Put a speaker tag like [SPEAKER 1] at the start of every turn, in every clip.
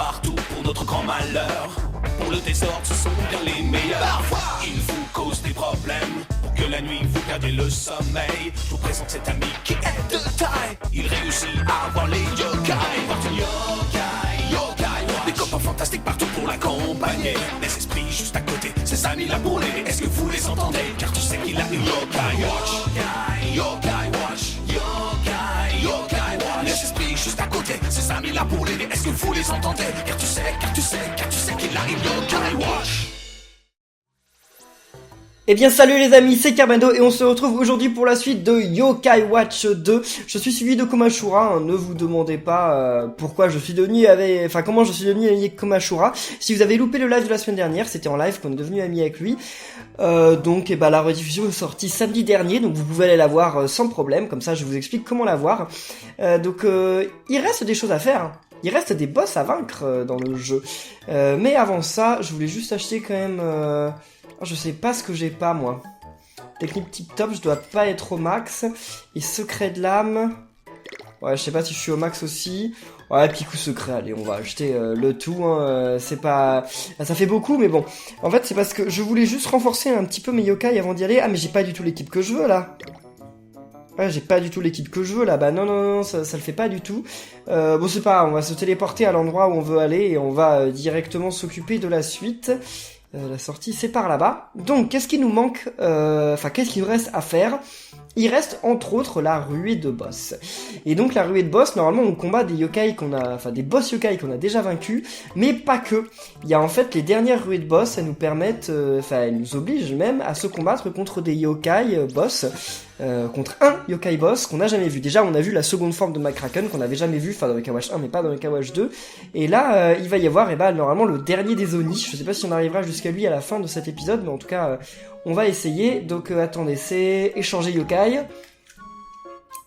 [SPEAKER 1] partout pour notre grand malheur. Pour le désordre, ce sont bien les meilleurs. Parfois, ils vous causent des problèmes. Pour que la nuit vous perdiez le sommeil, je vous présente cet ami qui est de taille. Il réussit à avoir les yokai. Porte une yokai, yokai watch. Des copains fantastiques partout pour l'accompagner. Des esprits juste à côté, ses amis là pour l'aider. Est-ce que vous les entendez? Car tu sais qu'il a une yokai watch. Yokai, yokai watch. Yokai, yokai watch. Les esprits juste à côté, ses amis là pour l'aider. Est-ce que vous les entendez? Car tu sais qu'il a une yokai watch.
[SPEAKER 2] Eh bien salut les amis, c'est Carbando et on se retrouve aujourd'hui pour la suite de Yokai Watch 2. Je suis suivi de Komashura, ne vous demandez pas pourquoi je suis devenu comment je suis devenu ami avec Komashura. Si vous avez loupé le live de la semaine dernière, c'était en live qu'on est devenu ami avec lui. Donc la rediffusion est sortie samedi dernier, donc vous pouvez aller la voir sans problème, comme ça je vous explique comment la voir. Il reste des choses à faire, hein. Il reste des boss à vaincre dans le jeu. Mais avant ça, je voulais juste acheter quand même... Je sais pas ce que j'ai pas, moi. Technique tip top, je dois pas être au max. Et secret de l'âme... Ouais, je sais pas si je suis au max aussi. Ouais, puis coup secret, allez, on va acheter le tout, hein. C'est pas... Ça fait beaucoup, mais bon. En fait, c'est parce que je voulais juste renforcer un petit peu mes yokai avant d'y aller. Ah, mais j'ai pas du tout l'équipe que je veux, là. Ouais, j'ai pas du tout l'équipe que je veux, là. Bah non, ça le fait pas du tout. Bon, c'est pas grave, on va se téléporter à l'endroit où on veut aller et on va directement s'occuper de la suite. La sortie, c'est par là-bas. Donc, qu'est-ce qui nous manque qu'est-ce qu'il nous reste à faire? Il reste, entre autres, la ruée de boss. Et donc, la ruée de boss, normalement, on combat des yokai des boss yokai qu'on a déjà vaincus, mais pas que. Il y a en fait les dernières ruées de boss, elles nous permettent, elles nous obligent même à se combattre contre des yokai boss, contre un yokai boss qu'on n'a jamais vu. Déjà, on a vu la seconde forme de McCracken qu'on n'avait jamais vu, dans Yokai Watch 1, mais pas dans Yokai Watch 2. Et là, il va y avoir, normalement, le dernier des Oni. Je sais pas si on arrivera jusqu'à lui à la fin de cet épisode, mais en tout cas, on va essayer. Donc, attendez, c'est échanger yokai.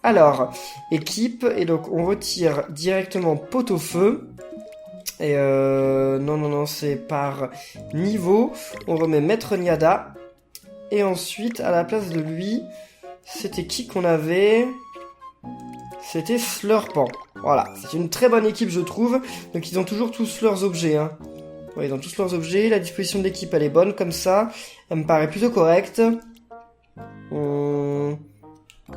[SPEAKER 2] Alors, équipe, et donc on retire directement pot-au-feu. Et non, c'est par niveau. On remet Maître Niada. Et ensuite, à la place de lui... C'était qui qu'on avait? C'était Slurpant. Voilà, c'est une très bonne équipe je trouve. Donc ils ont toujours tous leurs objets, hein. Ouais, ils ont tous leurs objets. La disposition de l'équipe elle est bonne comme ça. Elle me paraît plutôt correcte.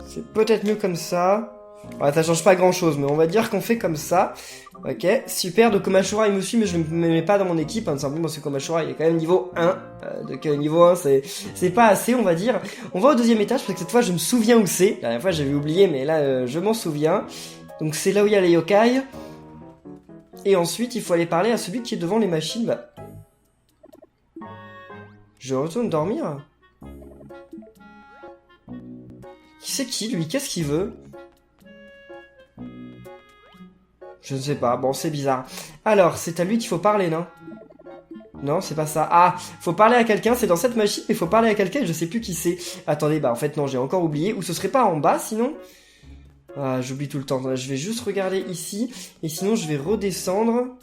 [SPEAKER 2] C'est peut-être mieux comme ça. Ouais, ça change pas grand chose, mais on va dire qu'on fait comme ça. Ok, super. Donc Komashura il me suit, mais je ne me mets pas dans mon équipe, hein, simplement parce que Komashura il est quand même niveau 1. Donc niveau 1 c'est pas assez, on va dire. On va au deuxième étage parce que cette fois je me souviens où c'est. La dernière fois j'avais oublié, mais là je m'en souviens. Donc c'est là où il y a les yokai. Et ensuite il faut aller parler à celui qui est devant les machines. Bah... Je retourne dormir. Qui c'est qui lui? Qu'est-ce qu'il veut? Je ne sais pas, bon c'est bizarre. Alors, c'est à lui qu'il faut parler, non? Non, c'est pas ça. Ah, faut parler à quelqu'un, c'est dans cette machine, mais faut parler à quelqu'un, je sais plus qui c'est. Attendez, en fait non, j'ai encore oublié. Ou ce serait pas en bas, sinon? Ah, j'oublie tout le temps. Je vais juste regarder ici, et sinon je vais redescendre.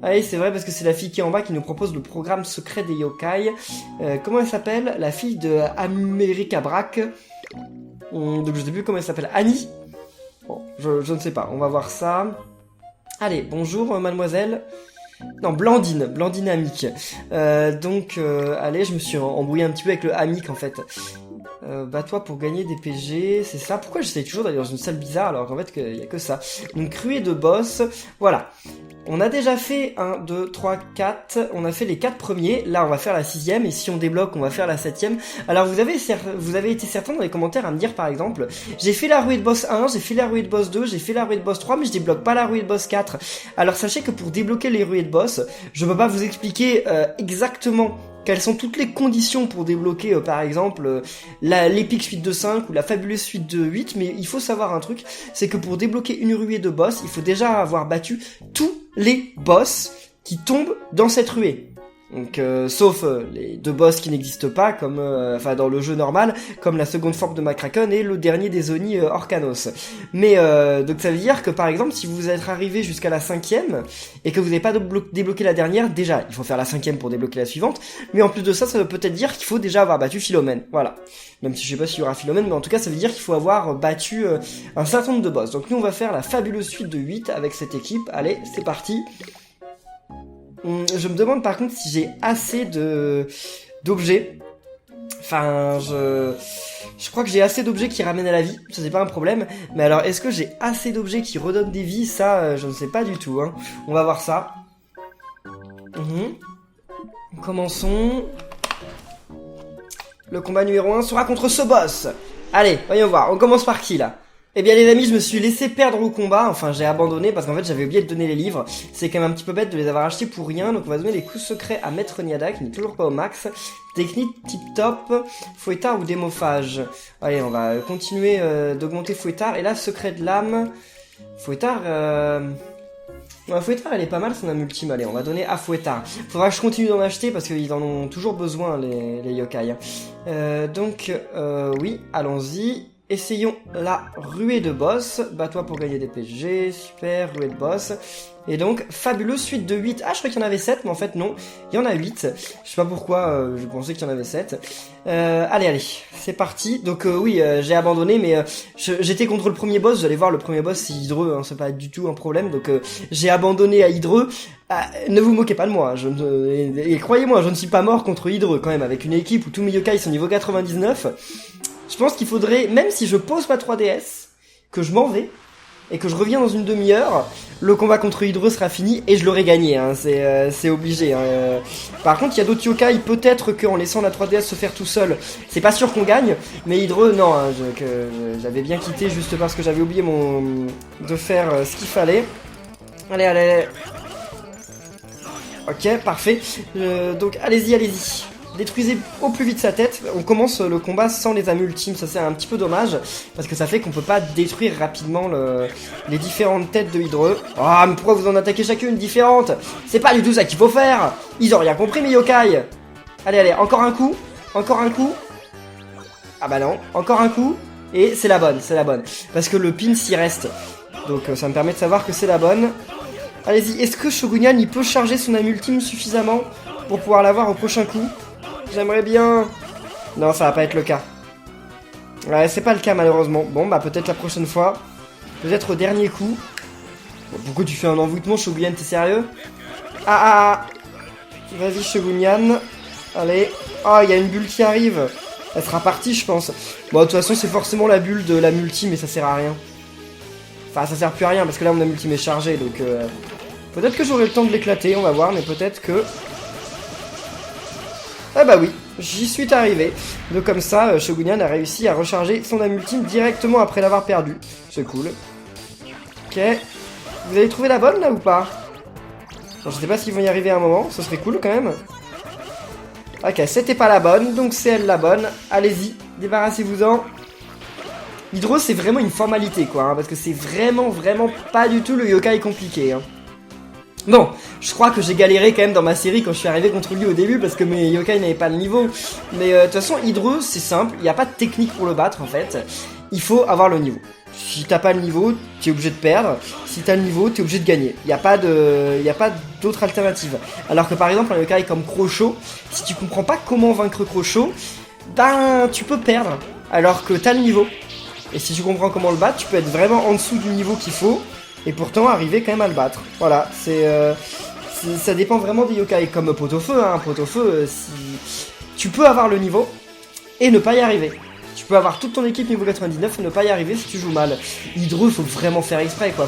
[SPEAKER 2] Ah oui, c'est vrai, parce que c'est la fille qui est en bas qui nous propose le programme secret des yokai. Comment elle s'appelle? La fille de America Brack. Donc je sais plus comment elle s'appelle. Annie? Bon, je ne sais pas, on va voir ça. Allez, bonjour mademoiselle. Non, Blandine Amic. Allez, je me suis embrouillé un petit peu avec le Amic en fait. Bats-toi pour gagner des PG, c'est ça. Pourquoi j'essaye toujours d'aller dans une salle bizarre alors qu'en fait il y a que ça. Donc ruée de boss, voilà. On a déjà fait 1, 2, 3, 4, on a fait les 4 premiers, là on va faire la 6ème, et si on débloque on va faire la 7ème. Alors vous avez été certains dans les commentaires à me dire par exemple, j'ai fait la ruée de boss 1, j'ai fait la ruée de boss 2, j'ai fait la ruée de boss 3, mais je débloque pas la ruée de boss 4. Alors sachez que pour débloquer les ruées de boss, je peux pas vous expliquer exactement quelles sont toutes les conditions pour débloquer par exemple l'épique suite de 5 ou la fabuleuse suite de 8, mais il faut savoir un truc, c'est que pour débloquer une ruée de boss, il faut déjà avoir battu tous les boss qui tombent dans cette ruée. Donc sauf les deux boss qui n'existent pas comme enfin dans le jeu normal, comme la seconde forme de Macracon et le dernier des Oni Orcanos. Mais donc ça veut dire que par exemple si vous êtes arrivé jusqu'à la 5ème et que vous n'avez pas débloqué la dernière, déjà il faut faire la 5ème pour débloquer la suivante, mais en plus de ça, ça veut peut-être dire qu'il faut déjà avoir battu Philomène, voilà. Même si je sais pas s'il y aura Philomène, mais en tout cas ça veut dire qu'il faut avoir battu un certain nombre de boss. Donc nous on va faire la fabuleuse suite de 8 avec cette équipe, allez c'est parti. Je me demande par contre si j'ai assez d'objets. Enfin, je crois que j'ai assez d'objets qui ramènent à la vie, ça c'est pas un problème. Mais alors, est-ce que j'ai assez d'objets qui redonnent des vies? Ça, je ne sais pas du tout. Hein. On va voir ça. Commençons. Le combat numéro 1 sera contre ce boss. Allez, voyons voir. On commence par qui là? Eh bien les amis, je me suis laissé perdre au combat, enfin j'ai abandonné parce qu'en fait j'avais oublié de donner les livres. C'est quand même un petit peu bête de les avoir achetés pour rien, donc on va donner les coups secrets à Maître Niada qui n'est toujours pas au max. Technique tip top, fouettard ou démophage. Allez, on va continuer d'augmenter fouettard, et là secret de l'âme. Fouettard, ouais, fouettard elle est pas mal son âme ultime, allez on va donner à fouettard. Faudra que je continue d'en acheter parce qu'ils en ont toujours besoin les yokai. Donc oui, allons-y. Essayons la ruée de boss. Bats-toi pour gagner des PG. Super, ruée de boss. Et donc, fabuleuse suite de 8. Ah, je croyais qu'il y en avait 7, mais en fait non. Il y en a 8. Je sais pas pourquoi, je pensais qu'il y en avait 7. Allez, c'est parti. Donc oui, j'ai abandonné, mais j'étais contre le premier boss. Vous allez voir, le premier boss c'est Hydreux, hein, c'est pas du tout un problème. Donc j'ai abandonné à Hydreux. Ne vous moquez pas de moi. Et croyez-moi, je ne suis pas mort contre Hydreux quand même, avec une équipe où tous mes yokai sont niveau 99. Je pense qu'il faudrait, même si je pose ma 3DS, que je m'en vais, et que je reviens dans une demi-heure, le combat contre Hydreux sera fini, et je l'aurai gagné, hein, c'est obligé. Hein. Par contre, il y a d'autres yokai, peut-être qu'en laissant la 3DS se faire tout seul, c'est pas sûr qu'on gagne, mais Hydreux, non, hein, j'avais bien quitté juste parce que j'avais oublié de faire ce qu'il fallait. Allez. Ok, parfait. Donc, allez-y. Détruisez au plus vite sa tête. On commence le combat sans les âmes ultimes. Ça c'est un petit peu dommage parce que ça fait qu'on peut pas détruire rapidement les différentes têtes de Hydreux. Ah, mais pourquoi vous en attaquez chacune différente? C'est pas du tout ça qu'il faut faire. Ils ont rien compris mes yokai. Allez, encore un coup. Ah bah non, encore un coup. Et c'est la bonne. Parce que le pin s'y reste. Donc ça me permet de savoir que c'est la bonne. Allez-y, est-ce que Shogunyan il peut charger son âme ultime suffisamment pour pouvoir l'avoir au prochain coup? J'aimerais bien... Non, ça va pas être le cas. Ouais, c'est pas le cas malheureusement. Bon, bah peut-être la prochaine fois. Peut-être au dernier coup. Bon, pourquoi tu fais un envoûtement, Shogunyan? T'es sérieux? Ah. Vas-y, Shogunyan. Allez. Ah, il y a une bulle qui arrive. Elle sera partie, je pense. Bon, de toute façon, c'est forcément la bulle de la multi, mais ça sert à rien. Enfin, ça sert plus à rien, parce que là, mon multi est chargé, donc... Peut-être que j'aurai le temps de l'éclater, on va voir, mais peut-être que... Ah bah oui, j'y suis arrivé. Donc comme ça, Shogunyan a réussi à recharger son âme ultime directement après l'avoir perdu. C'est cool. Ok. Vous avez trouvé la bonne là ou pas? Bon, je sais pas s'ils vont y arriver à un moment, ce serait cool quand même. Ok, c'était pas la bonne, donc c'est elle la bonne. Allez-y, débarrassez-vous-en. Hydreux c'est vraiment une formalité quoi, hein, parce que c'est vraiment pas du tout le yokai compliqué. Hein. Bon, je crois que j'ai galéré quand même dans ma série quand je suis arrivé contre lui au début parce que mes yokai n'avaient pas le niveau. Mais de toute façon, Hydreux, c'est simple, il n'y a pas de technique pour le battre en fait. Il faut avoir le niveau. Si t'as pas le niveau, t'es obligé de perdre. Si t'as le niveau, t'es obligé de gagner. Il n'y a pas d'autre alternative. Alors que par exemple, un yokai comme Crochot, si tu comprends pas comment vaincre Crochot, ben tu peux perdre alors que t'as le niveau. Et si tu comprends comment le battre, tu peux être vraiment en dessous du niveau qu'il faut. Et pourtant arriver quand même à le battre. Voilà, ça dépend vraiment des yokai. Comme Pot-au-Feu, hein. Pot-au-Feu, si... tu peux avoir le niveau et ne pas y arriver. Tu peux avoir toute ton équipe niveau 99 et ne pas y arriver si tu joues mal. Hydreux, faut vraiment faire exprès, quoi.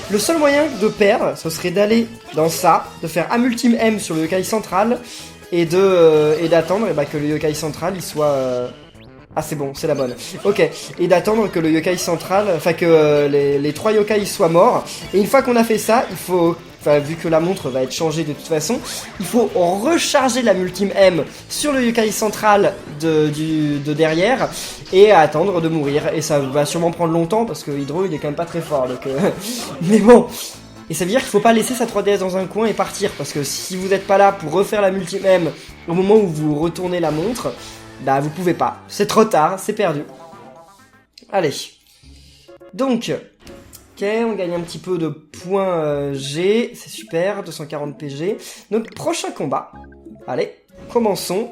[SPEAKER 2] Le seul moyen de perdre, ce serait d'aller dans ça, de faire âme ultime M sur le yokai central et d'attendre que le yokai central il soit... Ah c'est bon, c'est la bonne. Ok, et d'attendre que le yokai central, enfin que les 3 yokai soient morts. Et une fois qu'on a fait ça, il faut, enfin vu que la montre va être changée de toute façon, il faut recharger la ultime M sur le yokai central de derrière et attendre de mourir. Et ça va sûrement prendre longtemps parce que Hydreux il est quand même pas très fort. Donc, mais bon, Et ça veut dire qu'il faut pas laisser sa 3DS dans un coin et partir. Parce que si vous n'êtes pas là pour refaire la multi-même au moment où vous retournez la montre, bah vous pouvez pas. C'est trop tard, c'est perdu. Allez. Donc, ok, on gagne un petit peu de points G. C'est super, 240 PG. Donc, prochain combat. Allez, commençons.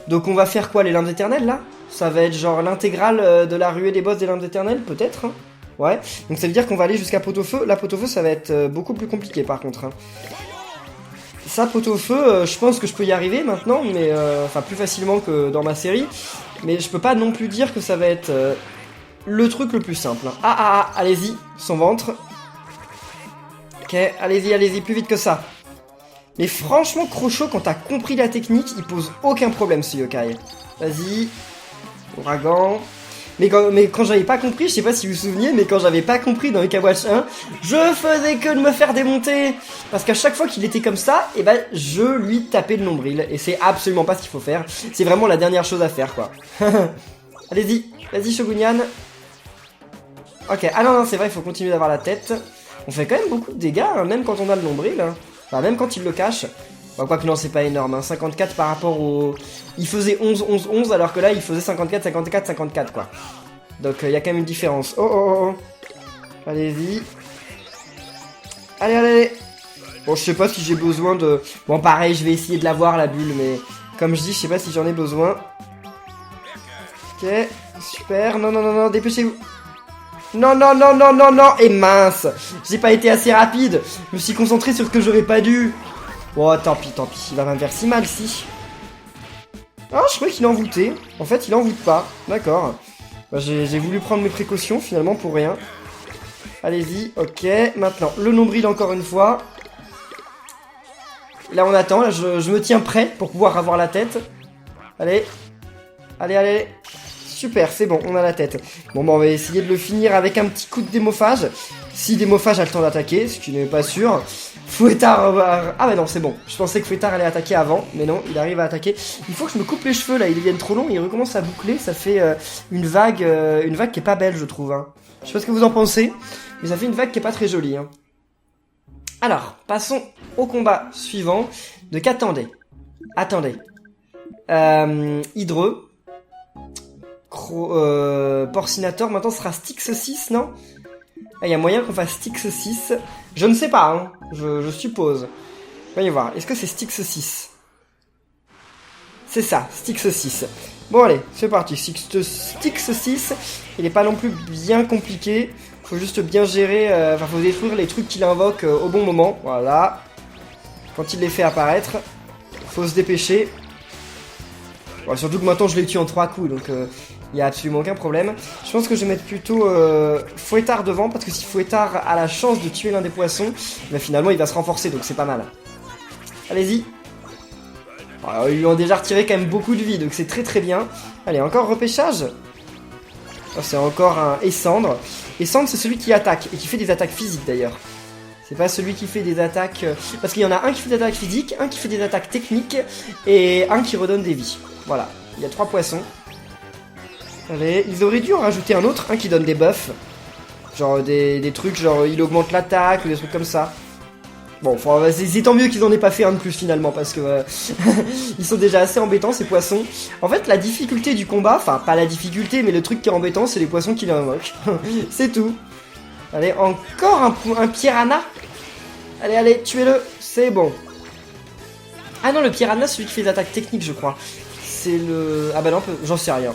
[SPEAKER 2] Donc on va faire quoi, les limbes éternelles là? Ça va être genre l'intégrale de la ruée des boss des limbes éternelles, peut-être hein. Ouais, donc ça veut dire qu'on va aller jusqu'à pot-au-feu. La pot-au-feu ça va être beaucoup plus compliqué par contre hein. Ça pot-au-feu, je pense que je peux y arriver maintenant, mais enfin plus facilement que dans ma série. Mais je peux pas non plus dire que ça va être le truc le plus simple hein. Allez-y, son ventre. Ok, allez-y, plus vite que ça. Mais franchement, Crochot, quand t'as compris la technique, il pose aucun problème ce yokai. Vas-y. Ouragan. Mais quand j'avais pas compris, je sais pas si vous vous souveniez, mais quand j'avais pas compris dans Yokai Watch 1, je faisais que de me faire démonter. Parce qu'à chaque fois qu'il était comme ça, et ben je lui tapais le nombril. Et c'est absolument pas ce qu'il faut faire. C'est vraiment la dernière chose à faire, quoi. Allez-y, vas-y Shogunyan. Ok, ah non, c'est vrai, il faut continuer d'avoir la tête. On fait quand même beaucoup de dégâts, hein, même quand on a le nombril. Hein. Enfin, même quand il le cache. Enfin, quoique non, c'est pas énorme. Hein. 54 par rapport au... Il faisait 11, 11, 11, alors que là, il faisait 54, 54, 54, quoi. Donc, il y a quand même une différence. Oh. Allez-y. Allez. Bon, je sais pas si j'ai besoin de... Bon, pareil, je vais essayer de l'avoir, la bulle, mais... Comme je dis, je sais pas si j'en ai besoin. Ok, super. Non, dépêchez-vous. Non. Et mince. J'ai pas été assez rapide. Je me suis concentré sur ce que j'aurais pas dû. Oh, tant pis. Il va me faire si mal, si. Ah, je croyais qu'il envoûtait. En fait, il envoûte pas. D'accord. Bah, j'ai voulu prendre mes précautions, finalement, pour rien. Allez-y. Ok. Maintenant, le nombril encore une fois. Là, on attend. Là, je me tiens prêt pour pouvoir avoir la tête. Allez. Super, c'est bon, on a la tête. Bon, on va essayer de le finir avec un petit coup de démophage. Si démophage a le temps d'attaquer, ce qui n'est pas sûr. Fouettard... Ah bah non, c'est bon. Je pensais que Fouettard allait attaquer avant, mais non, il arrive à attaquer. Il faut que je me coupe les cheveux, là, ils deviennent trop longs, ils recommencent à boucler. Ça fait une vague qui est pas belle, je trouve. Hein. Je sais pas ce que vous en pensez, mais ça fait une vague qui est pas très jolie. Hein. Alors, passons au combat suivant. Donc attendez. Hydreux. Porcinator, maintenant ce sera Styx 6, non? Il y a moyen qu'on fasse Styx 6. Je ne sais pas, hein. Je suppose. Voyons voir, est-ce que c'est Styx 6? C'est ça, Styx 6. Bon allez, c'est parti, Styx 6, il est pas non plus bien compliqué. Faut juste bien gérer, faut détruire les trucs qu'il invoque au bon moment. Voilà. Quand il les fait apparaître, faut se dépêcher. Bon, surtout que maintenant je l'ai tué en 3 coups, donc il y a absolument aucun problème. Je pense que je vais mettre plutôt Fouettard devant, parce que si Fouettard a la chance de tuer l'un des poissons, bah, finalement il va se renforcer, donc c'est pas mal. Allez-y. Alors, ils lui ont déjà retiré quand même beaucoup de vie, donc c'est très bien. Allez, encore repêchage. Oh, c'est encore un Essandre. Essandre, c'est celui qui attaque, et qui fait des attaques physiques d'ailleurs. C'est pas celui qui fait des attaques... Parce qu'il y en a un qui fait des attaques physiques, un qui fait des attaques techniques, et un qui redonne des vies. Voilà, il y a 3 poissons. Allez, ils auraient dû en rajouter un autre, un qui donne des buffs. Genre des trucs, genre il augmente l'attaque, ou des trucs comme ça. Bon, c'est tant mieux qu'ils en aient pas fait un de plus finalement, parce que ils sont déjà assez embêtants ces poissons. En fait, la difficulté du combat, enfin pas la difficulté, mais le truc qui est embêtant, c'est les poissons qui l'invoquent. C'est tout. Allez, encore un piranha. Allez, tuez-le, c'est bon. Ah non, le piranha, c'est celui qui fait des attaques techniques, je crois. C'est le... Ah bah non, j'en sais rien.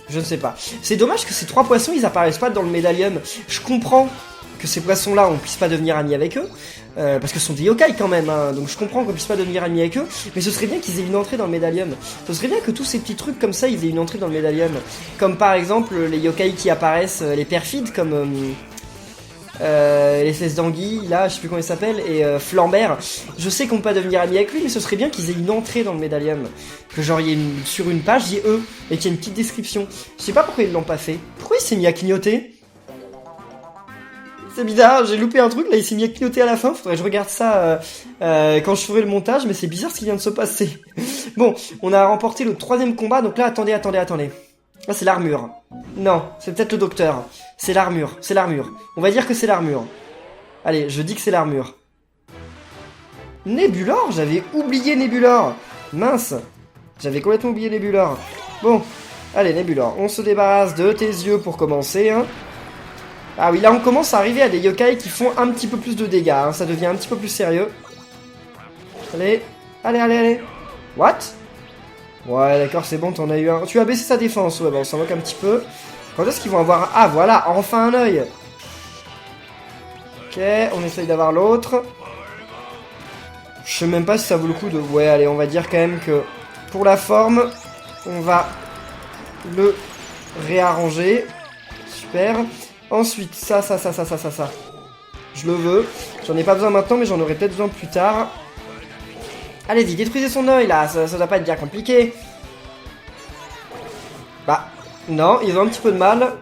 [SPEAKER 2] Je ne sais pas. C'est dommage que ces 3 poissons, ils apparaissent pas dans le médaillum. Je comprends que ces poissons-là, on puisse pas devenir amis avec eux. Parce que ce sont des yokai quand même, hein, donc je comprends qu'on puisse pas devenir amis avec eux. Mais ce serait bien qu'ils aient une entrée dans le médaillum. Ce serait bien que tous ces petits trucs comme ça, ils aient une entrée dans le médaillum. Comme par exemple, les yokai qui apparaissent, les perfides, comme... les fesses d'anguille, là, je sais plus comment il s'appelle, et Flambert. Je sais qu'on peut pas devenir ami avec lui, mais ce serait bien qu'ils aient une entrée dans le médaillum. Que genre, sur une page, il y ait eux, et qu'il y ait une petite description. Je sais pas pourquoi ils l'ont pas fait. Pourquoi il s'est mis à clignoter? C'est bizarre, j'ai loupé un truc, là, il s'est mis à clignoter à la fin. Faudrait que je regarde ça quand je ferai le montage, mais c'est bizarre ce qui vient de se passer. Bon, on a remporté le 3e combat, donc là, attendez. Ah, c'est l'armure. Non, c'est peut-être le docteur. C'est l'armure. On va dire que c'est l'armure. Allez, je dis que c'est l'armure. Nebulor? J'avais oublié Nebulor. Mince. J'avais complètement oublié Nebulor. Bon. Allez, Nebulor. On se débarrasse de tes yeux pour commencer. Hein. Ah oui, là on commence à arriver à des yokai qui font un petit peu plus de dégâts. Hein. Ça devient un petit peu plus sérieux. Allez. Allez, allez, allez. What? Ouais, d'accord, c'est bon, t'en as eu un. Tu as baissé sa défense. Ouais, bah on s'en moque un petit peu. Quand est-ce qu'ils vont avoir un... Ah, voilà, enfin un œil. Ok, on essaye d'avoir l'autre. Je sais même pas si ça vaut le coup de... Ouais, allez, on va dire quand même que... Pour la forme, on va le réarranger. Super. Ensuite, ça. Je le veux. J'en ai pas besoin maintenant, mais j'en aurai peut-être besoin plus tard. Allez-y, détruisez son œil, là. Ça doit pas être bien compliqué. Bah, non, ils ont un petit peu de mal.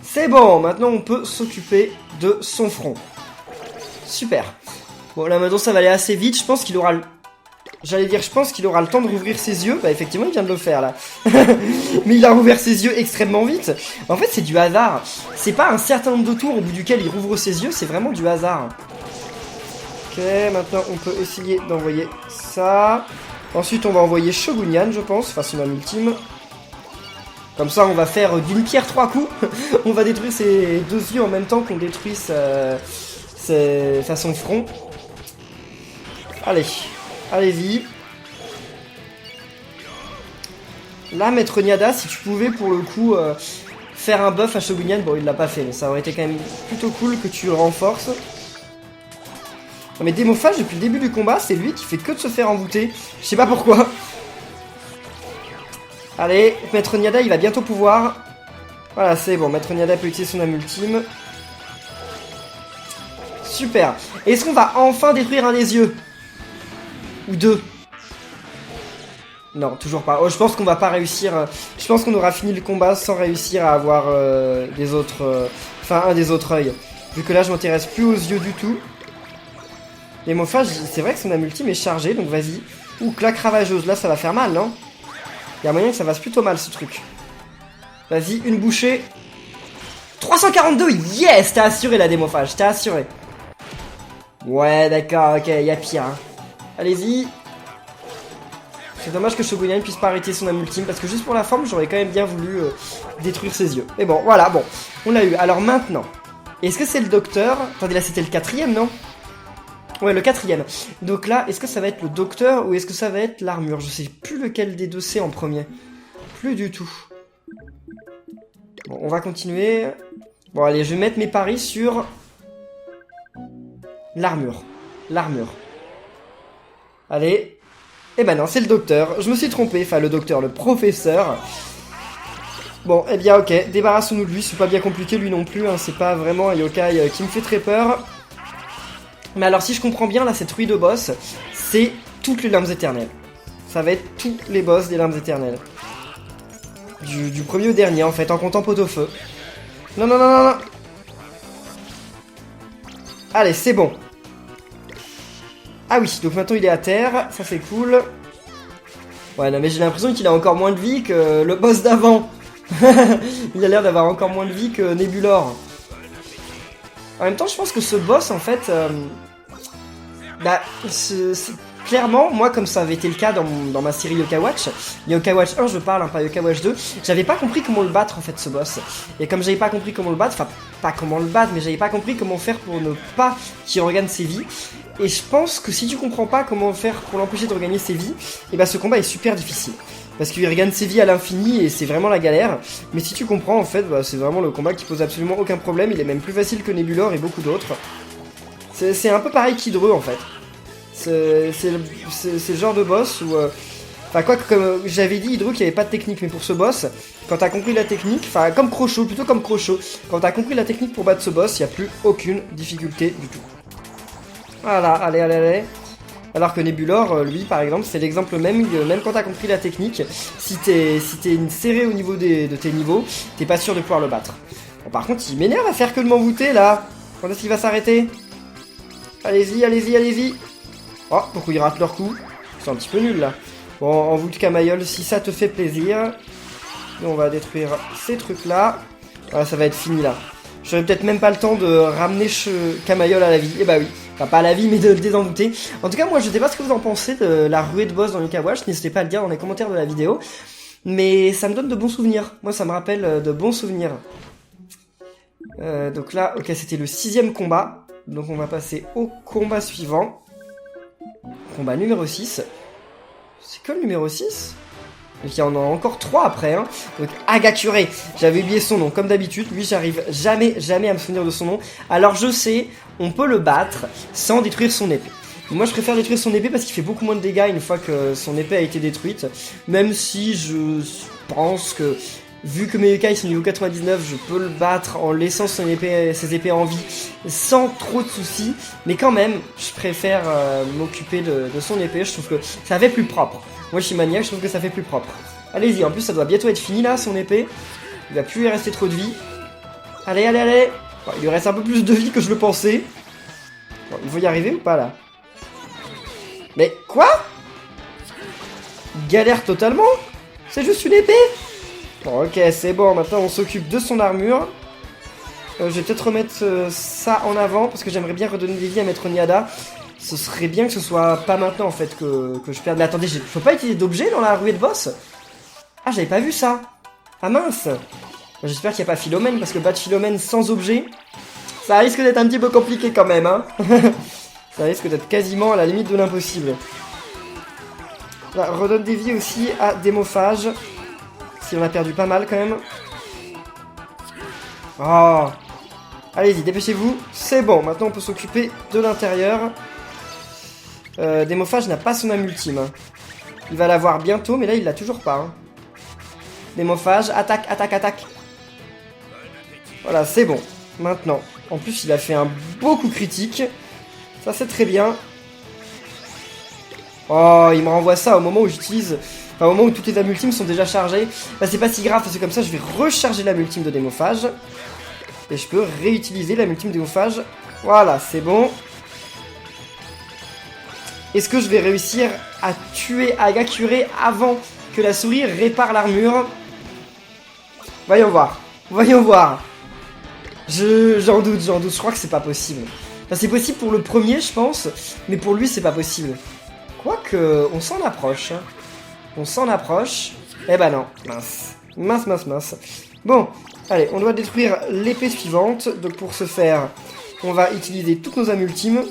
[SPEAKER 2] C'est bon, maintenant on peut s'occuper de son front. Super. Bon, là maintenant ça va aller assez vite. Je pense qu'il aura le... J'allais dire, je pense qu'il aura le temps de rouvrir ses yeux. Bah effectivement, il vient de le faire, là. Mais il a rouvert ses yeux extrêmement vite. En fait, c'est du hasard. C'est pas un certain nombre de tours au bout duquel il rouvre ses yeux, c'est vraiment du hasard. Ok, maintenant on peut essayer d'envoyer ça. Ensuite, on va envoyer Shogunyan, je pense, enfin son âme ultime. Comme ça, on va faire d'une pierre 3 coups. On va détruire ses deux yeux en même temps qu'on détruit son front. Allez, allez-y. Là, Maître Niada, si tu pouvais pour le coup faire un buff à Shogunyan, bon, il l'a pas fait, mais ça aurait été quand même plutôt cool que tu le renforces. Non, mais Démophage, depuis le début du combat, c'est lui qui fait que de se faire envoûter. Je sais pas pourquoi. Allez, Maître Niada, il va bientôt pouvoir. Voilà, c'est bon, Maître Niada peut utiliser son âme ultime. Super. Est-ce qu'on va enfin détruire un des yeux? Ou deux? Non, toujours pas. Oh, je pense qu'on va pas réussir. Je pense qu'on aura fini le combat sans réussir à avoir des autres... Enfin, un des autres œils. Vu que là, je m'intéresse plus aux yeux du tout. Démophage, c'est vrai que son âme ultime est chargée, donc vas-y. Ouh, claque ravageuse. Là, ça va faire mal, non? Il y a moyen que ça fasse plutôt mal, ce truc. Vas-y, une bouchée. 342, yes! T'as assuré la Démophage, t'as assuré. Ouais, d'accord, ok, y a pire. Hein. Allez-y. C'est dommage que Shogunyan puisse pas arrêter son âme ultime, parce que juste pour la forme, j'aurais quand même bien voulu détruire ses yeux. Mais bon, voilà, bon. On l'a eu. Alors maintenant, est-ce que c'est le docteur? Attendez, là, c'était le 4ème, non? Ouais, le 4ème. Donc là, est-ce que ça va être le docteur ou est-ce que ça va être l'armure? Je sais plus lequel des deux c'est en premier. Plus du tout. Bon, on va continuer. Bon, allez, je vais mettre mes paris sur... l'armure. L'armure. Allez. Eh ben non, c'est le docteur. Je me suis trompé. Enfin, le docteur, le professeur. Bon, eh bien, ok. Débarrassons-nous de lui. C'est pas bien compliqué, lui non plus. Hein. C'est pas vraiment un yokai qui me fait très peur. Mais alors, si je comprends bien, là, cette truie de boss, c'est toutes les larmes éternelles. Ça va être tous les boss des larmes éternelles. Du premier au dernier, en fait, en comptant pot-au-feu. Non, non, non, non, non. Allez, c'est bon. Ah oui, donc maintenant il est à terre. Ça, c'est cool. Ouais, non, mais j'ai l'impression qu'il a encore moins de vie que le boss d'avant. Il a l'air d'avoir encore moins de vie que Nebulor. En même temps, je pense que ce boss, en fait... bah, clairement, moi, comme ça avait été le cas dans ma série Yokai Watch, Yokai Watch 1, je parle, hein, pas Yokai Watch 2, j'avais pas compris comment le battre, en fait, ce boss. Et comme j'avais pas compris comment le battre, enfin, pas comment le battre, mais j'avais pas compris comment faire pour ne pas qu'il regagne ses vies. Et je pense que si tu comprends pas comment faire pour l'empêcher de regagner ses vies, et bah, ce combat est super difficile. Parce qu'il regagne ses vies à l'infini et c'est vraiment la galère. Mais si tu comprends, en fait, bah, c'est vraiment le combat qui pose absolument aucun problème. Il est même plus facile que Nebulor et beaucoup d'autres. C'est un peu pareil qu'Hydreux, en fait. C'est le genre de boss où... Enfin, quoi que, comme j'avais dit, Hydreux qu'il n'y avait pas de technique. Mais pour ce boss, quand t'as compris la technique... Enfin, comme Crochot, plutôt comme Crochot. Quand t'as compris la technique pour battre ce boss, il n'y a plus aucune difficulté du tout. Voilà, allez, allez, allez. Alors que Nebulor, lui, par exemple, c'est l'exemple même, même quand t'as compris la technique, si t'es serré au niveau de tes niveaux, t'es pas sûr de pouvoir le battre. Bon, par contre, il m'énerve à faire que de m'envoûter, là. Quand est-ce qu'il va s'arrêter? Allez-y, allez-y, allez-y. Oh, pourquoi ils ratent leur coup? C'est un petit peu nul, là. Bon, envoûte Camaïol, si ça te fait plaisir. Et on va détruire ces trucs-là. Voilà, ça va être fini, là. J'aurais peut-être même pas le temps de ramener Camaïol à la vie. Eh bah oui. Enfin, pas à la vie, mais de le désenvoûter. En tout cas, moi, je sais pas ce que vous en pensez de la ruée de boss dans Yokai Watch. N'hésitez pas à le dire dans les commentaires de la vidéo. Mais ça me donne de bons souvenirs. Moi, ça me rappelle de bons souvenirs. Donc là, ok, c'était le 6e combat. Donc on va passer au combat suivant. Combat numéro 6. C'est que le numéro 6 ? Donc il y en a encore 3 après, hein. Donc Agakure, j'avais oublié son nom, comme d'habitude. Lui, j'arrive jamais à me souvenir de son nom. Alors je sais, on peut le battre sans détruire son épée. Moi, je préfère détruire son épée parce qu'il fait beaucoup moins de dégâts une fois que son épée a été détruite. Même si je pense que, vu que mes yokai sont niveau 99, je peux le battre en laissant ses épées en vie sans trop de soucis. Mais quand même, je préfère m'occuper de son épée. Je trouve que ça fait plus propre. Moi, je suis maniaque, je trouve que ça fait plus propre. Allez-y, en plus, ça doit bientôt être fini là, son épée. Il va plus lui rester trop de vie. Allez, allez, allez. Bon, il lui reste un peu plus de vie que je le pensais. Bon, il faut y arriver ou pas là? Mais quoi? Galère totalement? C'est juste une épée? Bon, ok, c'est bon, maintenant on s'occupe de son armure. Je vais peut-être remettre ça en avant, parce que j'aimerais bien redonner des vies à Maître Onyada. Ce serait bien que ce soit pas maintenant, en fait, que je perde. Mais attendez, faut pas utiliser d'objets dans la ruée de boss? Ah, j'avais pas vu ça. Ah mince. J'espère qu'il n'y a pas Philomène, parce que battre Philomène sans objet, ça risque d'être un petit peu compliqué quand même, hein. Ça risque d'être quasiment à la limite de l'impossible. Là, redonne des vies aussi à Démophage. Si on a perdu pas mal quand même. Oh. Allez-y, dépêchez-vous. C'est bon, maintenant on peut s'occuper de l'intérieur. Démophage n'a pas son âme ultime. Il va l'avoir bientôt, mais là il l'a toujours pas. Hein. Démophage, attaque, attaque, attaque. Voilà, c'est bon. Maintenant. En plus, il a fait un beau coup critique. Ça, c'est très bien. Oh, il me renvoie ça au moment où j'utilise... Enfin, au moment où toutes les âmes ultimes sont déjà chargées. Bah, c'est pas si grave, parce que comme ça, je vais recharger l'âme ultime de Démophage. Et je peux réutiliser l'âme ultime de Démophage. Voilà, c'est bon. Est-ce que je vais réussir à tuer Agakure avant que la souris répare l'armure? Voyons voir. Voyons voir. J'en doute. Je crois que c'est pas possible. Enfin, c'est possible pour le premier, je pense. Mais pour lui, c'est pas possible. Quoique, on s'en approche. On s'en approche. Eh ben non. Mince. Mince. Bon. Allez, on doit détruire l'épée suivante. Donc pour ce faire, on va utiliser toutes nos âmes ultimes.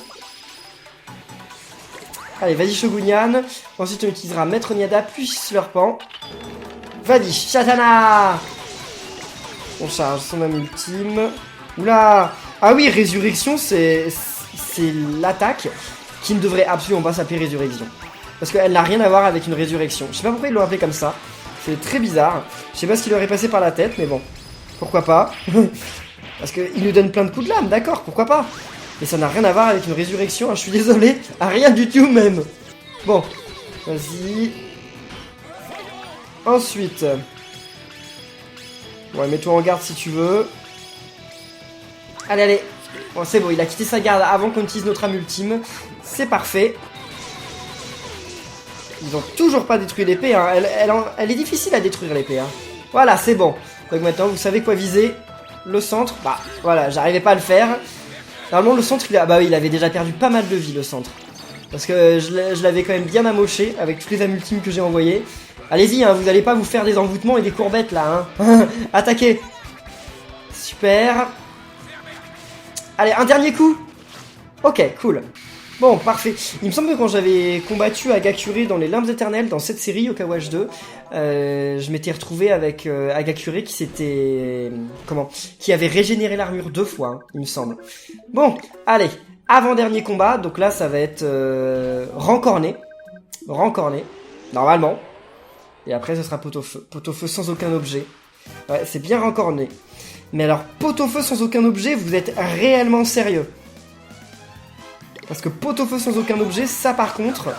[SPEAKER 2] Allez, vas-y Shogunyan. Ensuite, on utilisera Maître Onyada puis Slurpant. Vas-y, Shatana. On charge son âme ultime. Oula. Ah oui, Résurrection, c'est l'attaque qui ne devrait absolument pas s'appeler Résurrection. Parce qu'elle n'a rien à voir avec une résurrection. Je sais pas pourquoi ils l'ont appelé comme ça. C'est très bizarre. Je sais pas ce qui leur est passé par la tête, mais bon. Pourquoi pas. Parce qu'il nous donne plein de coups de lame, d'accord, pourquoi pas. Mais ça n'a rien à voir avec une résurrection, hein, je suis désolé. Ah, rien du tout même. Bon, vas-y. Ensuite. Ouais, mets-toi en garde si tu veux. Allez. Bon, c'est bon, il a quitté sa garde avant qu'on utilise notre âme ultime. C'est parfait. Ils ont toujours pas détruit l'épée, hein. Elle est difficile à détruire l'épée, hein. Voilà, c'est bon. Donc maintenant, vous savez quoi viser. Le centre, bah voilà, j'arrivais pas à le faire. Normalement, le centre, il avait déjà perdu pas mal de vie, le centre. Parce que je l'avais quand même bien amoché avec tous les âmes ultimes que j'ai envoyés. Allez-y, hein, vous allez pas vous faire des envoûtements et des courbettes, là, hein. Attaquez. Super. Allez, un dernier coup. Ok, cool. Bon, parfait. Il me semble que quand j'avais combattu Agakure dans les Limbes Éternelles, dans cette série, Yokai Watch 2, je m'étais retrouvé avec Agakure qui avait régénéré l'armure 2 fois, hein, il me semble. Bon, allez, avant-dernier combat, donc là, ça va être Rancorné, normalement. Et après, ce sera Pot-au-Feu. Pot-au-Feu sans aucun objet. Ouais, c'est bien Rancorné. Mais alors, Pot-au-Feu sans aucun objet, vous êtes réellement sérieux? Parce que Pot-au-Feu sans aucun objet, ça par contre,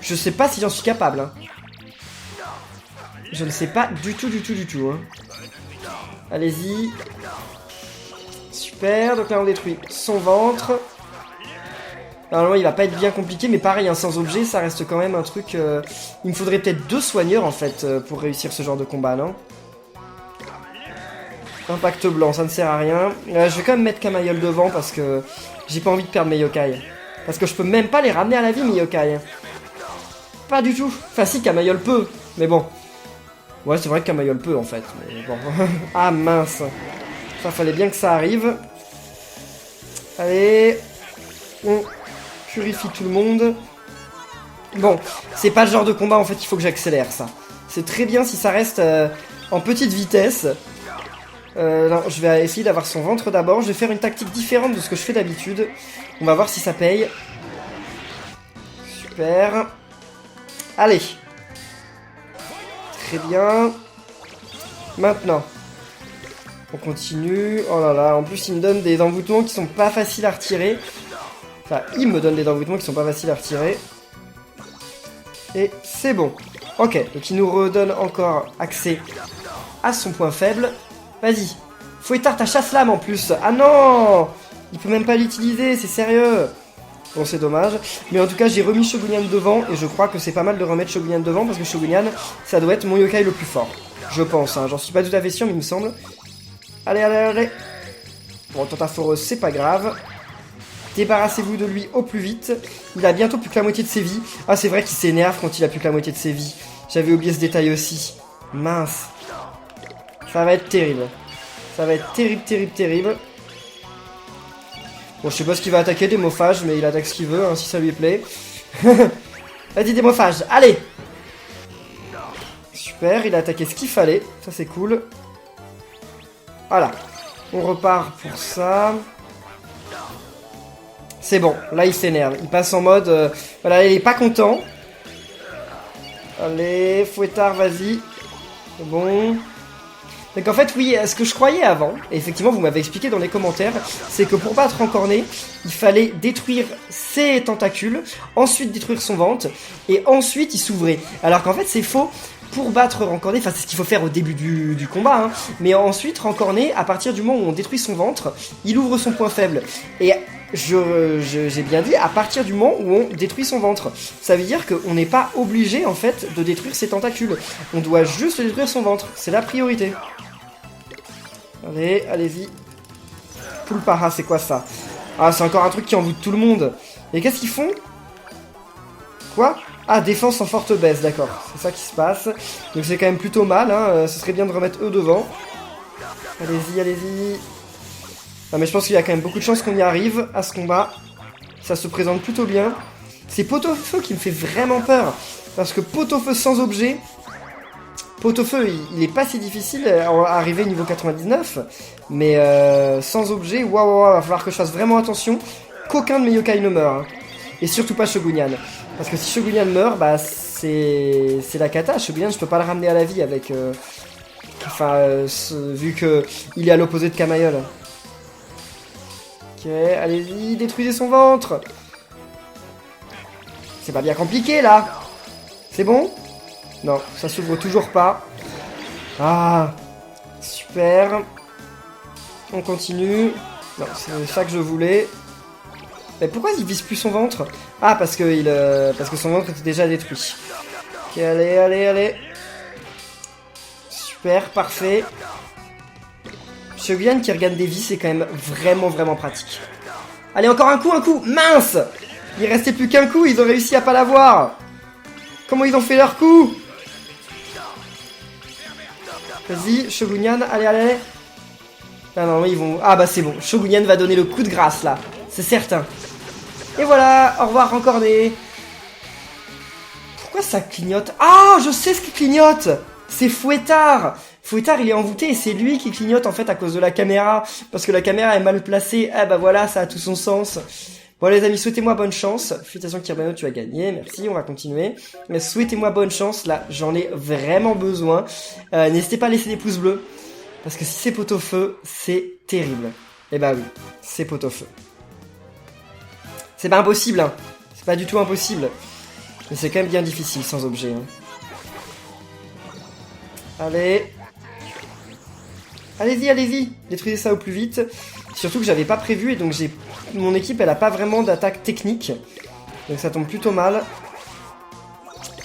[SPEAKER 2] je sais pas si j'en suis capable. Hein. Je ne sais pas du tout. Hein. Allez-y. Super, donc là on détruit son ventre. Normalement il va pas être bien compliqué, mais pareil, hein, sans objet, ça reste quand même un truc... Il me faudrait peut-être 2 soigneurs en fait pour réussir ce genre de combat, non? Impact blanc, ça ne sert à rien. Je vais quand même mettre Kamayol devant parce que j'ai pas envie de perdre mes yokai. Parce que je peux même pas les ramener à la vie, mes yokai. Pas du tout. Enfin si, Kamayol peut, mais bon. Ouais, c'est vrai que Kamayol peut en fait, mais bon. Ah mince. Ça fallait bien que ça arrive. Allez. On purifie tout le monde. Bon, c'est pas le genre de combat en fait, il faut que j'accélère ça. C'est très bien si ça reste en petite vitesse. Non, je vais essayer d'avoir son ventre d'abord. Je vais faire une tactique différente de ce que je fais d'habitude. On va voir si ça paye. Super. Allez. Très bien. Maintenant. On continue. Oh là là, en plus il me donne des envoûtements qui sont pas faciles à retirer. Enfin, il me donne des envoûtements qui sont pas faciles à retirer. Et c'est bon. Ok, donc il nous redonne encore accès à son point faible. Vas-y. Fouettard, ta chasse-lame en plus. Ah non! Il peut même pas l'utiliser, c'est sérieux. Bon, c'est dommage. Mais en tout cas, j'ai remis Shogunyan devant. Et je crois que c'est pas mal de remettre Shogunyan devant. Parce que Shogunyan, ça doit être mon yokai le plus fort. Je pense, hein. J'en suis pas tout à fait sûr, mais il me semble. Allez, allez, allez. Bon, Tentaforeuse, c'est pas grave. Débarrassez-vous de lui au plus vite. Il a bientôt plus que la moitié de ses vies. Ah, c'est vrai qu'il s'énerve quand il a plus que la moitié de ses vies. J'avais oublié ce détail aussi. Mince. Ça va être terrible. Ça va être terrible, terrible, terrible. Bon, je sais pas ce qu'il va attaquer, Démophage, mais il attaque ce qu'il veut, hein, si ça lui plaît. Vas-y, Démophage, allez! Super, il a attaqué ce qu'il fallait. Ça, c'est cool. Voilà. On repart pour ça. C'est bon, là, il s'énerve. Il passe en mode... voilà, il est pas content. Allez, Fouettard, vas-y. C'est bon... Donc en fait, oui, ce que je croyais avant, et effectivement vous m'avez expliqué dans les commentaires, c'est que pour battre Encorné, il fallait détruire ses tentacules, ensuite détruire son ventre, et ensuite il s'ouvrait. Alors qu'en fait c'est faux, pour battre Rancorné, enfin c'est ce qu'il faut faire au début du combat, hein, mais ensuite Rancorné, à partir du moment où on détruit son ventre, il ouvre son point faible. Et j'ai bien dit, à partir du moment où on détruit son ventre. Ça veut dire qu'on n'est pas obligé en fait de détruire ses tentacules. On doit juste détruire son ventre, c'est la priorité. Allez, allez-y. Poulpara, c'est quoi ça? Ah, c'est encore un truc qui envoûte tout le monde. Et qu'est-ce qu'ils font? Quoi? Ah, défense en forte baisse, d'accord. C'est ça qui se passe. Donc c'est quand même plutôt mal, hein. Ce serait bien de remettre eux devant. Allez-y, allez-y. Non mais je pense qu'il y a quand même beaucoup de chances qu'on y arrive à ce combat. Ça se présente plutôt bien. C'est Pot-au-Feu qui me fait vraiment peur. Parce que Pot-au-Feu sans objet... Pot-au-Feu, il est pas si difficile à arriver niveau 99, mais sans objet, waouh, va falloir que je fasse vraiment attention qu'aucun de mes yokai ne meure. Hein. Et surtout pas Shogunyan. Parce que si Shogunyan meurt, bah c'est la cata. Shogunyan, je peux pas le ramener à la vie avec... vu que il est à l'opposé de Kamayol. Ok, allez-y, détruisez son ventre. C'est pas bien compliqué, là. C'est bon ? Non, ça s'ouvre toujours pas. Ah, super. On continue. Non, c'est ça que je voulais. Mais pourquoi il vise plus son ventre? Ah, parce que son ventre était déjà détruit. Ok, allez, allez, allez. Super, parfait. Shogun qui regagne des vies, c'est quand même vraiment, vraiment pratique. Allez, encore un coup, mince! Il restait plus qu'un coup, ils ont réussi à pas l'avoir. Comment ils ont fait leur coup? Vas-y, Shogunyan, allez, allez. Ah non, ils vont... Ah bah c'est bon, Shogunyan va donner le coup de grâce, là. C'est certain. Et voilà, au revoir, Rancorné. Pourquoi ça clignote? Ah, je sais ce qui clignote. C'est Fouettard. Fouettard, il est envoûté et c'est lui qui clignote, en fait, à cause de la caméra. Parce que la caméra est mal placée. Ah bah voilà, ça a tout son sens. Bon les amis, souhaitez-moi bonne chance. Félicitations Kirbano, tu as gagné, merci, on va continuer. Mais souhaitez-moi bonne chance, là j'en ai vraiment besoin. N'hésitez pas à laisser des pouces bleus. Parce que si c'est Pot-au-Feu, c'est terrible. Et bah oui, c'est Pot-au-Feu. C'est pas impossible, hein. C'est pas du tout impossible. Mais c'est quand même bien difficile sans objet. Hein. Allez. Allez-y, allez-y. Détruisez ça au plus vite. Surtout que j'avais pas prévu et donc mon équipe elle a pas vraiment d'attaque technique. Donc ça tombe plutôt mal.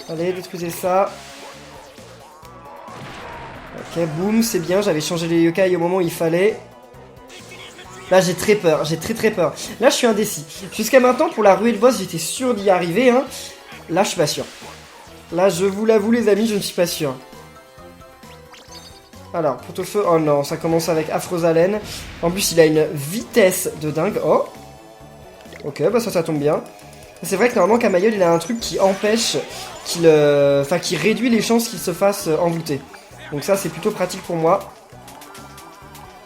[SPEAKER 2] Allez, détruisez ça. Ok, boum, c'est bien, j'avais changé les yokai au moment où il fallait. Là, j'ai très peur, j'ai très peur. Là, je suis indécis. Jusqu'à maintenant, pour la ruée de boss, j'étais sûr d'y arriver, hein. Là, je suis pas sûr. Là, je vous l'avoue, les amis, je ne suis pas sûr. Alors, pot-au-feu, oh non, ça commence avec affreuse haleine. En plus, il a une vitesse de dingue. Oh. Ok, bah ça tombe bien. C'est vrai que normalement, Camaïeul, il a un truc qui empêche qu'il... Enfin, qui réduit les chances qu'il se fasse envoûter. Donc ça, c'est plutôt pratique pour moi.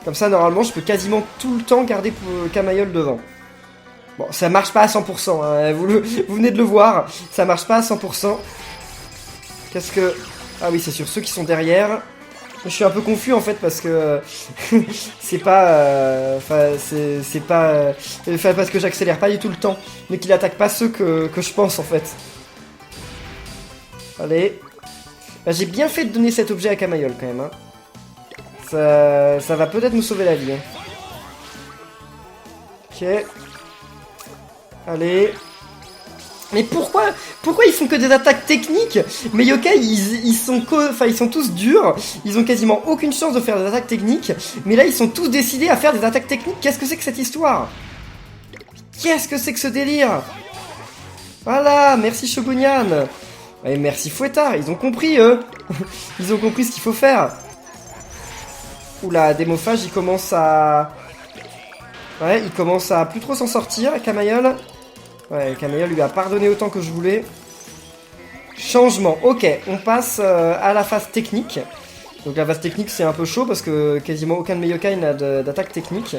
[SPEAKER 2] Comme ça, normalement, je peux quasiment tout le temps garder Camaïeul devant. Bon, ça marche pas à 100%, hein, vous venez de le voir. Ça marche pas à 100%. Qu'est-ce que... Ah oui, c'est sûr, ceux qui sont derrière... Je suis un peu confus, en fait, parce que... c'est pas... Enfin, c'est pas... Enfin, parce que j'accélère pas du tout le temps. Mais qu'il attaque pas ceux que je pense, en fait. Allez. Bah, j'ai bien fait de donner cet objet à Camaïeul, quand même, hein. Ça va peut-être nous sauver la vie. Hein. Ok. Allez. Mais pourquoi ils font que des attaques techniques? Mais yokai, ils sont tous durs. Ils ont quasiment aucune chance de faire des attaques techniques. Mais là, ils sont tous décidés à faire des attaques techniques. Qu'est-ce que c'est que cette histoire? Qu'est-ce que c'est que ce délire? Voilà, merci Shogunian. Et merci Fouettard, ils ont compris, eux. Ils ont compris ce qu'il faut faire. Oula, Démophage, il commence à... Ouais, il commence à plus trop s'en sortir, Camaïeul. Ouais, Camaïeul lui a pardonné autant que je voulais. Changement, ok, on passe à la phase technique. Donc la phase technique, c'est un peu chaud parce que quasiment aucun de mes yokai n'a d'attaque technique.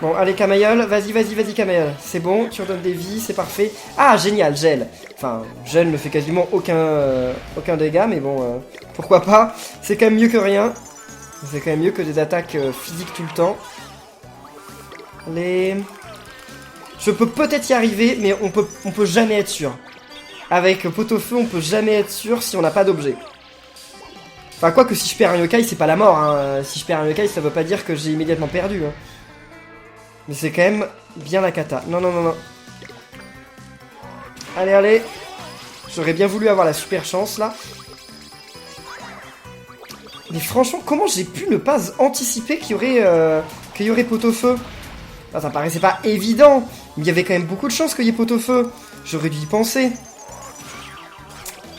[SPEAKER 2] Bon, allez Camaïeul, vas-y Camaïeul. C'est bon, tu redonnes des vies, c'est parfait. Ah, génial, gel. Enfin, gel ne fait quasiment aucun dégât, mais bon, pourquoi pas. C'est quand même mieux que rien. C'est quand même mieux que des attaques physiques tout le temps. Allez... Je peux peut-être y arriver, mais on peut jamais être sûr. Avec pot-au-feu, on peut jamais être sûr si on n'a pas d'objet. Enfin, quoi que si je perds un yokai, c'est pas la mort, hein. Si je perds un yokai, ça veut pas dire que j'ai immédiatement perdu, hein. Mais c'est quand même bien la cata. Non. Allez. J'aurais bien voulu avoir la super chance, là. Mais franchement, comment j'ai pu ne pas anticiper qu'il y aurait pot-au-feu? Ah, ça paraissait pas évident. Mais il y avait quand même beaucoup de chances qu'il y ait pot-au-feu. J'aurais dû y penser.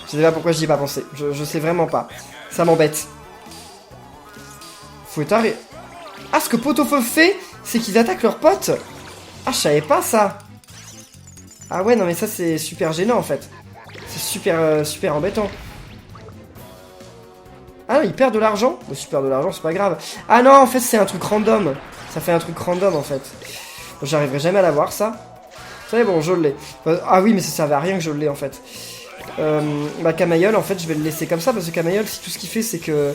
[SPEAKER 2] Je sais pas pourquoi j'y ai pas pensé. Je sais vraiment pas. Ça m'embête. Fouettard et... Ah, ce que pot-au-feu fait, c'est qu'ils attaquent leurs potes. Ah, je savais pas ça. Ah ouais, non mais ça c'est super gênant en fait. C'est super embêtant. Ah non, ils perdent de l'argent. Bah, si je perds de l'argent, c'est pas grave. Ah non, en fait c'est un truc random. Ça fait un truc random en fait. Bon, j'arriverai jamais à l'avoir ça. Ça y est, bon, je l'ai. Ah oui, mais ça servait à rien que je l'ai en fait. Bah Camaïeul, en fait, je vais le laisser comme ça parce que Camaïeul, si tout ce qu'il fait c'est que...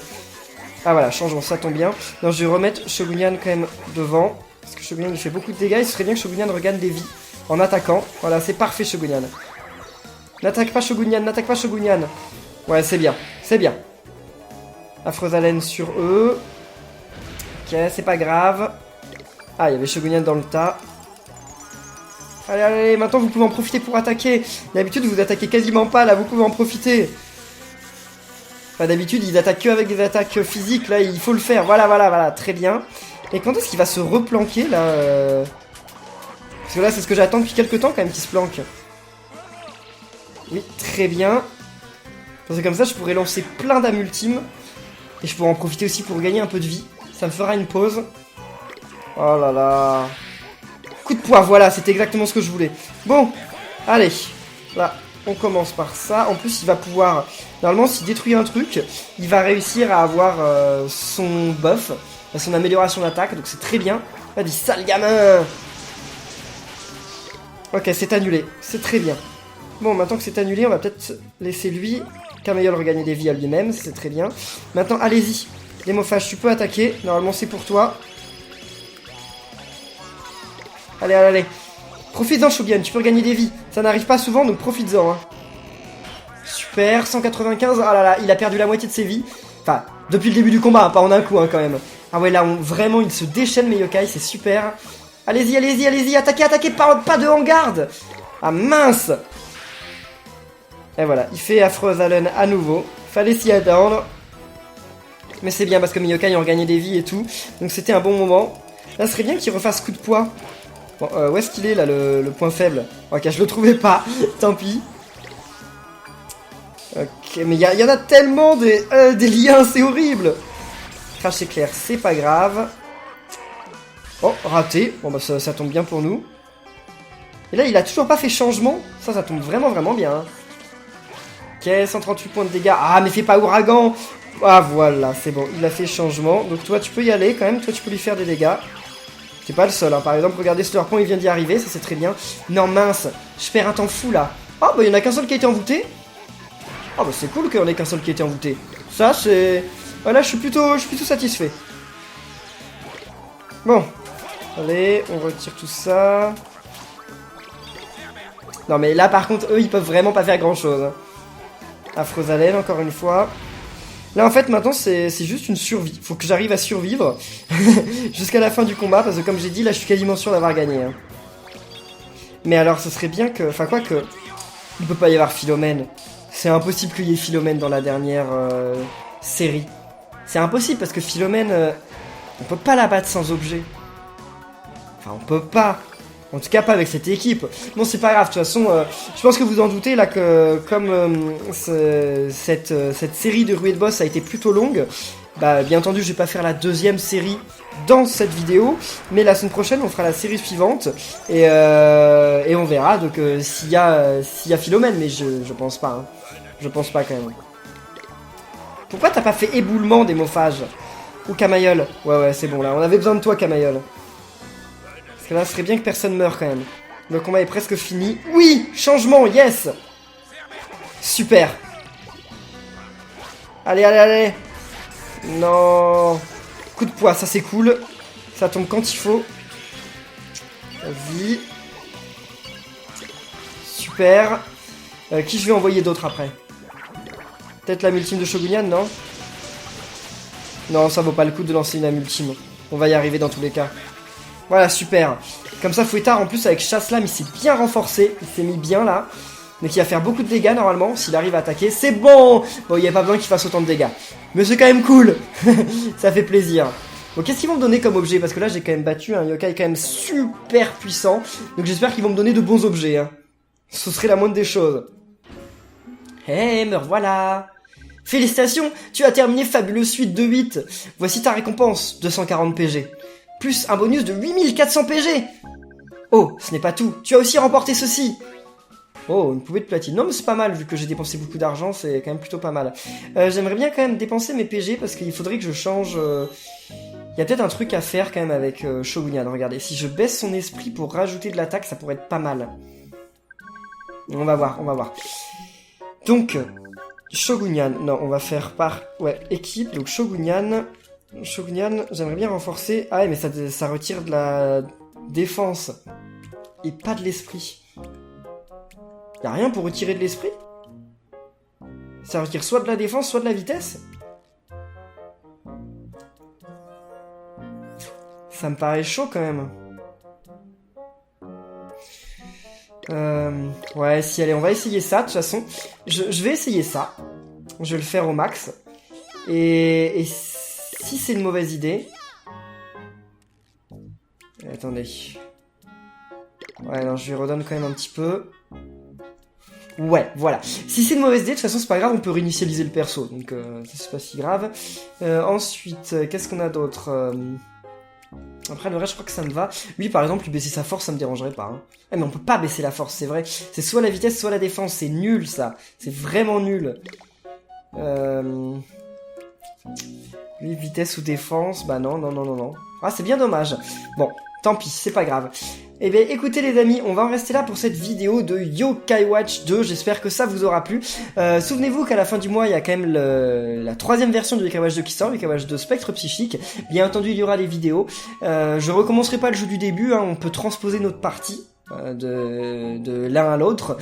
[SPEAKER 2] Ah voilà, changeons, ça tombe bien. Non, je vais remettre Shogunian quand même devant. Parce que Shogunian il fait beaucoup de dégâts. Il serait bien que Shogunian regagne des vies en attaquant. Voilà, c'est parfait Shogunian. N'attaque pas Shogunian. Ouais, c'est bien, Affreuse haleine sur eux. Ok, c'est pas grave. Ah, il y avait Shogunian dans le tas. Allez, maintenant vous pouvez en profiter pour attaquer. D'habitude, vous attaquez quasiment pas, là, vous pouvez en profiter. Enfin, d'habitude, ils attaquent que avec des attaques physiques, là, il faut le faire. Voilà, très bien. Et quand est-ce qu'il va se replanquer, là Parce que là, c'est ce que j'attends depuis quelques temps, quand même, qu'il se planque. Oui, très bien. Parce que comme ça, je pourrais lancer plein d'âmes ultimes. Et je pourrais en profiter aussi pour gagner un peu de vie. Ça me fera une pause. Oh là là. Coup de poing, voilà, c'était exactement ce que je voulais. Bon, allez. Là, on commence par ça. En plus, il va pouvoir... Normalement, s'il détruit un truc, il va réussir à avoir son buff, son amélioration d'attaque. Donc c'est très bien. Vas-y, sale gamin. Ok, c'est annulé. C'est très bien. Bon, maintenant que c'est annulé, on va peut-être laisser lui, Camaïeul, regagner des vies à lui-même. C'est très bien. Maintenant, allez-y. Démophage, tu peux attaquer. Normalement, c'est pour toi. Allez. Profites-en, Shogunian, tu peux regagner des vies. Ça n'arrive pas souvent, donc profites-en. Hein. Super, 195. Ah là là, il a perdu la moitié de ses vies. Enfin, depuis le début du combat, hein, pas en un coup, hein, quand même. Ah ouais, là, vraiment, il se déchaîne, mes yokai, c'est super. Allez-y, attaquez, pas de en garde. Ah mince. Et voilà, il fait affreuse haleine à nouveau. Fallait s'y attendre. Mais c'est bien parce que mes yokai ont gagné des vies et tout. Donc c'était un bon moment. Là, ce serait bien qu'il refasse coup de poing. Bon, où est-ce qu'il est là, le point faible? Ok, je le trouvais pas. Tant pis. Ok, mais il y en a tellement des liens, c'est horrible. Crash éclair, c'est pas grave. Oh, raté. Bon, bah ça tombe bien pour nous. Et là, il a toujours pas fait changement. Ça tombe vraiment, vraiment bien. Hein. Ok, 138 points de dégâts. Ah, mais fais pas ouragan. Ah, voilà, c'est bon. Il a fait changement. Donc toi, tu peux y aller quand même. Toi, tu peux lui faire des dégâts. T'es pas le seul. Hein. Par exemple, regardez, Slurpon, il vient d'y arriver. Ça, c'est très bien. Non, mince. Je perds un temps fou, là. Oh, bah, il y en a qu'un seul qui a été envoûté. Oh, bah, c'est cool qu'il y en ait qu'un seul qui a été envoûté. Ça, c'est... Voilà, je suis plutôt satisfait. Bon. Allez, on retire tout ça. Non, mais là, par contre, eux, ils peuvent vraiment pas faire grand-chose. Affreuse haleine, encore une fois. Là, en fait, maintenant, c'est juste une survie. Faut que j'arrive à survivre jusqu'à la fin du combat, parce que comme j'ai dit, là, je suis quasiment sûr d'avoir gagné. Hein. Mais alors, ce serait bien que... Enfin, quoi que... Il peut pas y avoir Philomène. C'est impossible qu'il y ait Philomène dans la dernière série. C'est impossible, parce que Philomène... on peut pas la battre sans objet. Enfin, on peut pas. En tout cas, pas avec cette équipe. Bon, c'est pas grave, de toute façon, je pense que vous en doutez, là, que comme cette série de ruées de boss a été plutôt longue, bah, bien entendu, je vais pas faire la deuxième série dans cette vidéo, mais la semaine prochaine, on fera la série suivante, et on verra, donc, s'il y a Philomène, mais je pense pas, hein. Je pense pas, quand même. Pourquoi t'as pas fait éboulement d'hémophage? Ou Camaïeul? Ouais, c'est bon, là, on avait besoin de toi, Camaïeul. Parce que là, ce serait bien que personne meure quand même. Le combat est presque fini. Oui! Changement, yes! Super! Allez! Non! Coup de poids, ça c'est cool. Ça tombe quand il faut. Vas-y. Super. Qui je vais envoyer d'autre après? Peut-être la ultime de Shogunyan, non? Non, ça vaut pas le coup de lancer une âme ultime. On va y arriver dans tous les cas. Voilà, super. Comme ça, Fouettard, en plus, avec Chasse-Lame, il s'est bien renforcé. Il s'est mis bien, là. Donc, il va faire beaucoup de dégâts, normalement, s'il arrive à attaquer. C'est bon! Bon, il n'y a pas besoin qu'il fasse autant de dégâts. Mais c'est quand même cool. Ça fait plaisir. Bon, qu'est-ce qu'ils vont me donner comme objet? Parce que là, j'ai quand même battu un yokai quand même super puissant. Donc, j'espère qu'ils vont me donner de bons objets. Hein. Ce serait la moindre des choses. Hey, me revoilà! Félicitations, tu as terminé Fabuleuse Suite de 8. Voici ta récompense, 240 PG. Plus un bonus de 8400 PG. Oh, ce n'est pas tout, tu as aussi remporté ceci. Oh, une poupée de platine. Non mais c'est pas mal, vu que j'ai dépensé beaucoup d'argent, c'est quand même plutôt pas mal. J'aimerais bien quand même dépenser mes PG, parce qu'il faudrait que je change... Il y a peut-être un truc à faire quand même avec Shogunyan, regardez. Si je baisse son esprit pour rajouter de l'attaque, ça pourrait être pas mal. On va voir. Donc... Shogunyan, non, on va faire par... Ouais, équipe, donc Shogunyan, j'aimerais bien renforcer... Ah ouais, mais ça retire de la défense. Et pas de l'esprit. Y'a rien pour retirer de l'esprit? Ça retire soit de la défense, soit de la vitesse? Ça me paraît chaud quand même. Ouais, si, allez, on va essayer ça, de toute façon. Je vais essayer ça. Je vais le faire au max. Et si c'est une mauvaise idée... Attendez. Ouais, non, je lui redonne quand même un petit peu. Ouais, voilà. Si c'est une mauvaise idée, de toute façon, c'est pas grave, on peut réinitialiser le perso. Donc, ça, c'est pas si grave. Ensuite, qu'est-ce qu'on a d'autre Après, le reste, je crois que ça me va. Lui, par exemple, lui baisser sa force, ça me dérangerait pas. Hein. Ah, mais on peut pas baisser la force, c'est vrai. C'est soit la vitesse, soit la défense. C'est nul, ça. C'est vraiment nul. Lui, vitesse ou défense, bah non. Ah, c'est bien dommage. Bon, tant pis, c'est pas grave. Eh bien, écoutez les amis, on va en rester là pour cette vidéo de Yo-Kai Watch 2. J'espère que ça vous aura plu. Souvenez-vous qu'à la fin du mois, il y a quand même la troisième version de Yo-Kai Watch 2 qui sort, Yo-Kai Watch 2 Spectre Psychique. Bien entendu, il y aura des vidéos. Je recommencerai pas le jeu du début, hein, on peut transposer notre partie. De l'un à l'autre,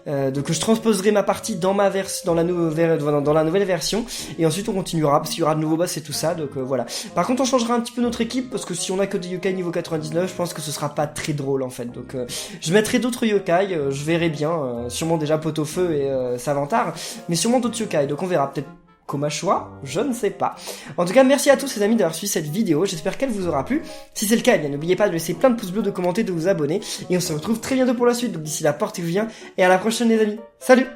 [SPEAKER 2] donc je transposerai ma partie dans dans la nouvelle version, et ensuite on continuera parce qu'il y aura de nouveaux boss et tout ça, donc voilà. Par contre on changera un petit peu notre équipe, parce que si on a que des yokai niveau 99, je pense que ce sera pas très drôle en fait, donc je mettrai d'autres yokai, je verrai bien, sûrement déjà Pot-au-Feu et Savantar, mais sûrement d'autres yokai, donc on verra peut-être Komashura? Je ne sais pas. En tout cas, merci à tous les amis d'avoir suivi cette vidéo, j'espère qu'elle vous aura plu. Si c'est le cas, eh bien n'oubliez pas de laisser plein de pouces bleus, de commenter, de vous abonner, et on se retrouve très bientôt pour la suite. Donc d'ici là, portez-vous bien, et à la prochaine les amis. Salut!